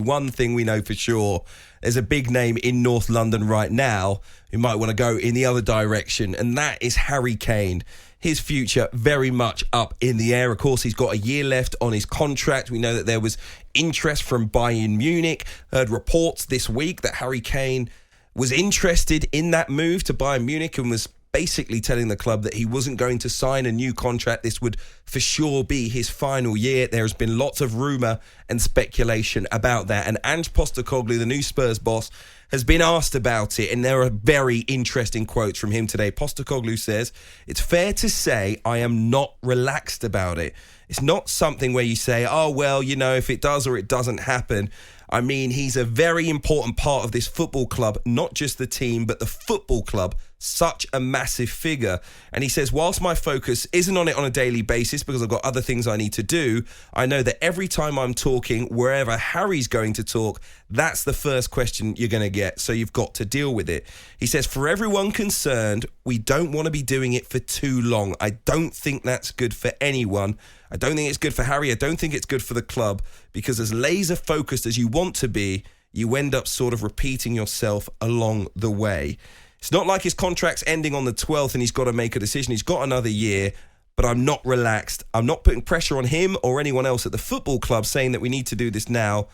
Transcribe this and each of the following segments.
One thing we know for sure, there's a big name in North London right now who might want to go in the other direction, and that is Harry Kane. His future very much up in the air. Of course, he's got a year left on his contract. We know that there was interest from BeIN Munich. Heard reports this week that Harry Kane was interested in that move to BeIN Munich and was basically telling the club that he wasn't going to sign a new contract. This would for sure be his final year. There has been lots of rumour and speculation about that. And Ange Postecoglou, the new Spurs boss, has been asked about it. And there are very interesting quotes from him today. Postecoglou says, "It's fair to say I am not relaxed about it. It's not something where you say, oh, well, you know, if it does or it doesn't happen. I mean, he's a very important part of this football club, not just the team, but the football club. Such a massive figure." And he says, whilst my focus isn't on it on a daily basis because I've got other things I need to do, I know that every time I'm talking, wherever Harry's going to talk, that's the first question you're going to get. So you've got to deal with it. He says, for everyone concerned, we don't want to be doing it for too long. I don't think that's good for anyone. I don't think it's good for Harry. I don't think it's good for the club, because as laser focused as you want to be, you end up sort of repeating yourself along the way. It's not like his contract's ending on the 12th and he's got to make a decision. He's got another year, but I'm not relaxed. I'm not putting pressure on him or anyone else at the football club saying that we need to do this now.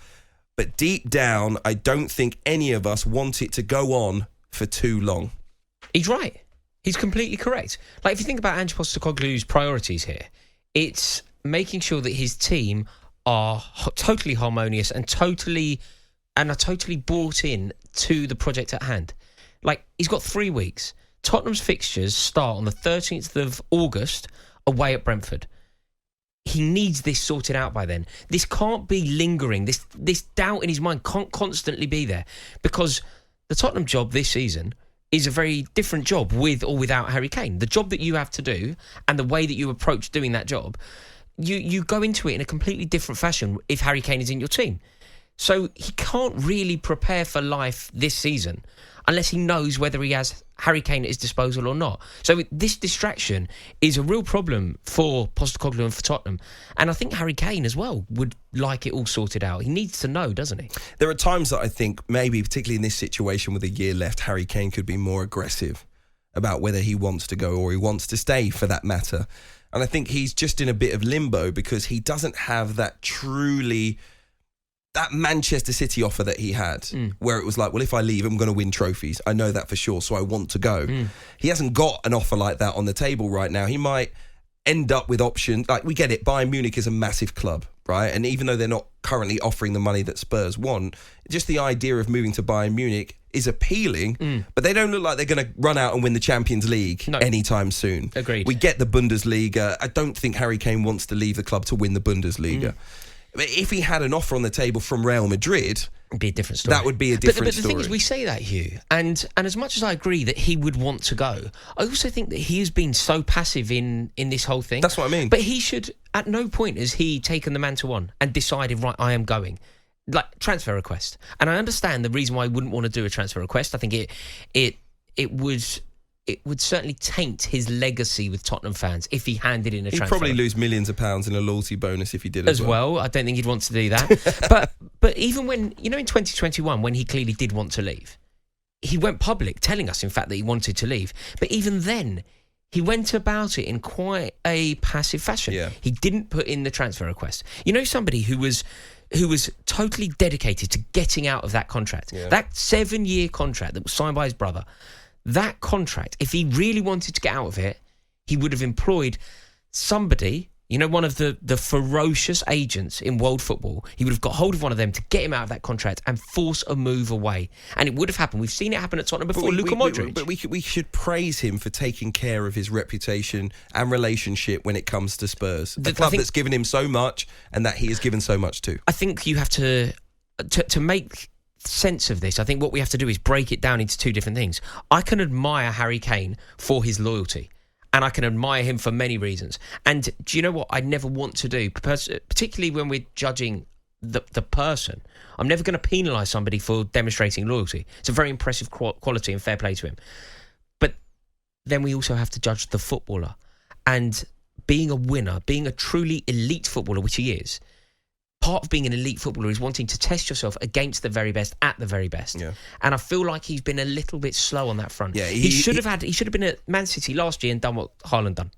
But deep down, I don't think any of us want it to go on for too long. He's right. He's completely correct. Like, if you think about Ange Postecoglou's priorities here, it's making sure that his team are totally harmonious and are totally bought in to the project at hand. Like, he's got 3 weeks. Tottenham's fixtures start on the 13th of August away at Brentford. He needs this sorted out by then. This can't be lingering. This doubt in his mind can't constantly be there, because the Tottenham job this season is a very different job with or without Harry Kane. The job that you have to do and the way that you approach doing that job, you go into it in a completely different fashion if Harry Kane is in your team. So he can't really prepare for life this season unless he knows whether he has Harry Kane at his disposal or not. So this distraction is a real problem for Postecoglou and for Tottenham. And I think Harry Kane as well would like it all sorted out. He needs to know, doesn't he? There are times that I think maybe, particularly in this situation with a year left, Harry Kane could be more aggressive about whether he wants to go or he wants to stay, for that matter. And I think he's just in a bit of limbo because he doesn't have that Manchester City offer that he had, where it was like, well, if I leave, I'm going to win trophies. I know that for sure, so I want to go. He hasn't got an offer like that on the table right now. He might end up with options. Like, we get it, BeIN Munich is a massive club, right? And even though they're not currently offering the money that Spurs want, just the idea of moving to BeIN Munich is appealing, but they don't look like they're going to run out and win the Champions League anytime soon. Agreed. We get the Bundesliga. I don't think Harry Kane wants to leave the club to win the Bundesliga. If he had an offer on the table from Real Madrid, it'd be a different story. That would be a different story. But the thing is, we say that, Hugh, and as much as I agree that he would want to go, I also think that he has been so passive in this whole thing. That's what I mean. But he should, at no point has he taken the mantle on and decided, right, I am going. Like, transfer request. And I understand the reason why he wouldn't want to do a transfer request. I think it would certainly taint his legacy with Tottenham fans if he handed in a transfer. He'd probably lose millions of pounds in a loyalty bonus if he did as well. I don't think he'd want to do that. But even when, in 2021, when he clearly did want to leave, he went public telling us, in fact, that he wanted to leave. But even then, he went about it in quite a passive fashion. Yeah. He didn't put in the transfer request. Somebody who was totally dedicated to getting out of that contract, that 7-year contract that was signed by his brother. That contract, if he really wanted to get out of it, he would have employed somebody, one of the ferocious agents in world football. He would have got hold of one of them to get him out of that contract and force a move away. And it would have happened. We've seen it happen at Tottenham before. Luka Modric. But we should praise him for taking care of his reputation and relationship when it comes to Spurs. The club that's given him so much and that he has given so much to. I think you have to make sense of this. I think what we have to do is break it down into two different things. I can admire Harry Kane for his loyalty, and I can admire him for many reasons. And do you know what I never want to do, particularly when we're judging the person? I'm never going to penalise somebody for demonstrating loyalty. It's a very impressive quality and fair play to him. But then we also have to judge the footballer. And being a winner, being a truly elite footballer, which he is, part of being an elite footballer is wanting to test yourself against the very best at the very best. Yeah. And I feel like he's been a little bit slow on that front. Yeah, he should have been at Man City last year and done what Haaland done.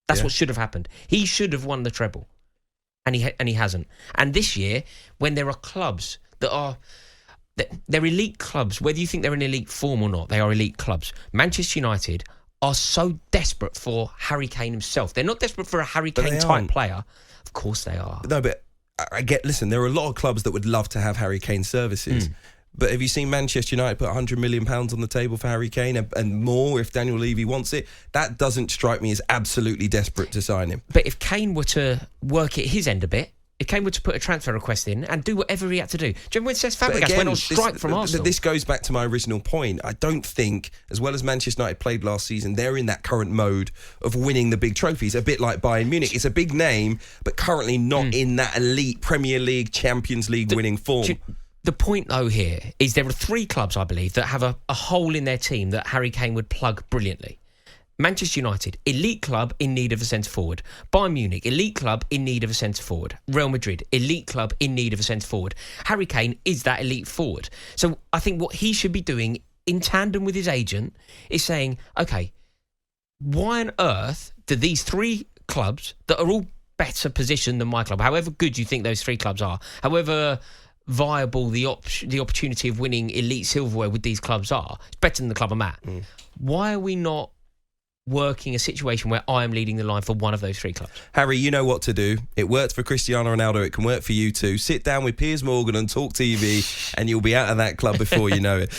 That's what should have happened. He should have won the treble, and he hasn't. And this year, when there are clubs they're elite clubs, whether you think they're in elite form or not, they are elite clubs. Manchester United are so desperate for Harry Kane himself. They're not desperate for a Harry Kane type player. Of course they are. No, but listen, there are a lot of clubs that would love to have Harry Kane's services. But have you seen Manchester United put £100 million on the table for Harry Kane and more if Daniel Levy wants it? That doesn't strike me as absolutely desperate to sign him. But if Kane were to work at his end a bit, if Kane were to put a transfer request in and do whatever he had to do. Do you remember when Cesc Fabregas went on strike from Arsenal? This goes back to my original point. I don't think, as well as Manchester United played last season, they're in that current mode of winning the big trophies, a bit like Bayern Munich. It's a big name, but currently not in that elite Premier League, Champions League winning form. The point, though, here is there are 3 clubs, I believe, that have a hole in their team that Harry Kane would plug brilliantly. Manchester United, elite club in need of a centre-forward. Bayern Munich, elite club in need of a centre-forward. Real Madrid, elite club in need of a centre-forward. Harry Kane is that elite forward. So I think what he should be doing in tandem with his agent is saying, OK, why on earth do these 3 clubs that are all better positioned than my club, however good you think those 3 clubs are, however viable the opportunity of winning elite silverware with these clubs are, it's better than the club I'm at. Why are we not working a situation where I am leading the line for one of those 3 clubs? Harry, you know what to do. It worked for Cristiano Ronaldo. It can work for you too. Sit down with Piers Morgan and Talk TV and you'll be out of that club before you know it.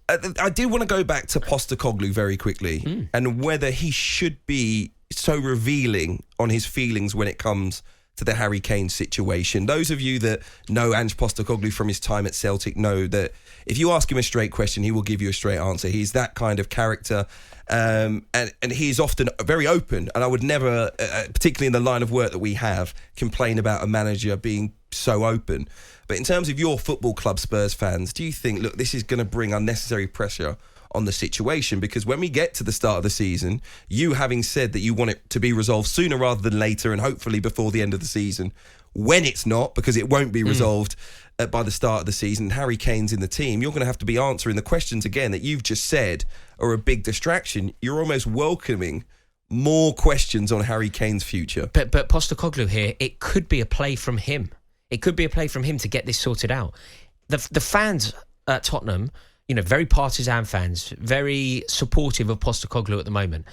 I did want to go back to Postecoglou very quickly and whether he should be so revealing on his feelings when it comes to the Harry Kane situation. Those of you that know Ange Postecoglou from his time at Celtic know that if you ask him a straight question, he will give you a straight answer. He's that kind of character. And he's often very open, and I would never, particularly in the line of work that we have, complain about a manager being so open. But in terms of your football club, Spurs fans, do you think, look, this is going to bring unnecessary pressure on the situation? Because when we get to the start of the season, you having said that you want it to be resolved sooner rather than later and hopefully before the end of the season, when it's not, because it won't be resolved by the start of the season, Harry Kane's in the team, you're going to have to be answering the questions again that you've just said are a big distraction. You're almost welcoming more questions on Harry Kane's future. But Postecoglou here, it could be a play from him. It could be a play from him to get this sorted out. The fans at Tottenham, you know, very partisan fans, very supportive of Postecoglou at the moment.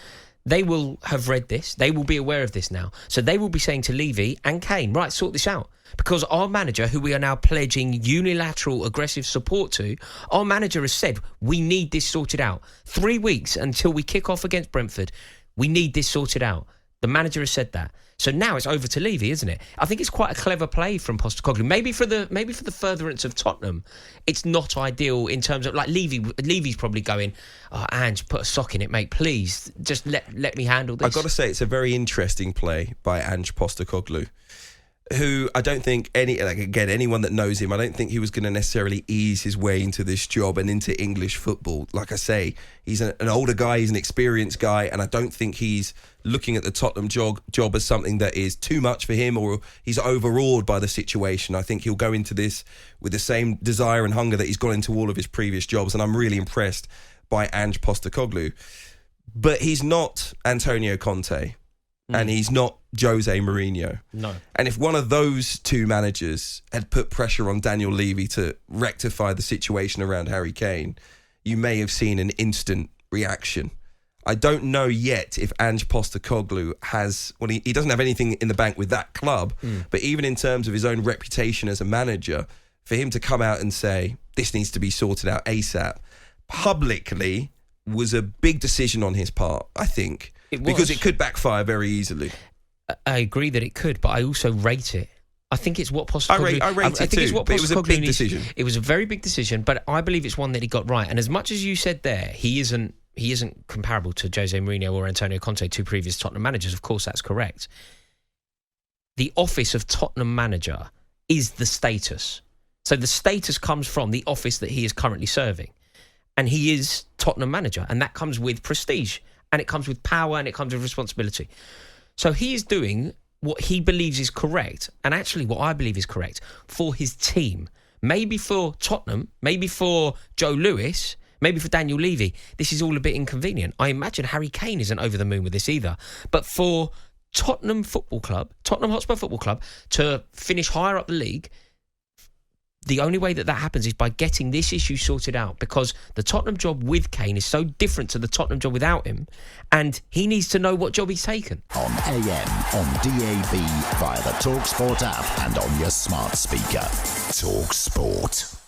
They will have read this. They will be aware of this now. So they will be saying to Levy and Kane, right, sort this out. Because our manager, who we are now pledging unilateral aggressive support to, our manager has said, we need this sorted out. 3 weeks until we kick off against Brentford. We need this sorted out. The manager has said that. So now it's over to Levy, isn't it? I think it's quite a clever play from Postecoglou. Maybe for the furtherance of Tottenham, it's not ideal in terms of, like, Levy's probably going, oh, Ange, put a sock in it, mate, please. Just let me handle this. I've got to say, it's a very interesting play by Ange Postecoglou, who I don't think anyone that knows him, I don't think he was going to necessarily ease his way into this job and into English football. Like I say, he's an older guy, he's an experienced guy, and I don't think he's looking at the Tottenham job as something that is too much for him or he's overawed by the situation. I think he'll go into this with the same desire and hunger that he's gone into all of his previous jobs, and I'm really impressed by Ange Postecoglou. But he's not Antonio Conte. And he's not Jose Mourinho. No. And if one of those 2 managers had put pressure on Daniel Levy to rectify the situation around Harry Kane, you may have seen an instant reaction. I don't know yet if Ange Postecoglou has... Well, he doesn't have anything in the bank with that club, but even in terms of his own reputation as a manager, for him to come out and say, this needs to be sorted out ASAP, publicly was a big decision on his part, I think. Because it could backfire very easily. I agree that it could, but I also rate it. I think it's what Postecoglou... I rate it too, but it was a big decision. It was a very big decision, but I believe it's one that he got right. And as much as you said there, he isn't comparable to Jose Mourinho or Antonio Conte, 2 previous Tottenham managers. Of course, that's correct. The office of Tottenham manager is the status. So the status comes from the office that he is currently serving. And he is Tottenham manager, and that comes with prestige. And it comes with power and it comes with responsibility. So he is doing what he believes is correct, and actually what I believe is correct for his team. Maybe for Tottenham, maybe for Joe Lewis, maybe for Daniel Levy, this is all a bit inconvenient. I imagine Harry Kane isn't over the moon with this either. But for Tottenham Hotspur Football Club, to finish higher up the league, the only way that happens is by getting this issue sorted out, because the Tottenham job with Kane is so different to the Tottenham job without him, and he needs to know what job he's taken. On AM, on DAB, via the talkSPORT app and on your smart speaker. talkSPORT.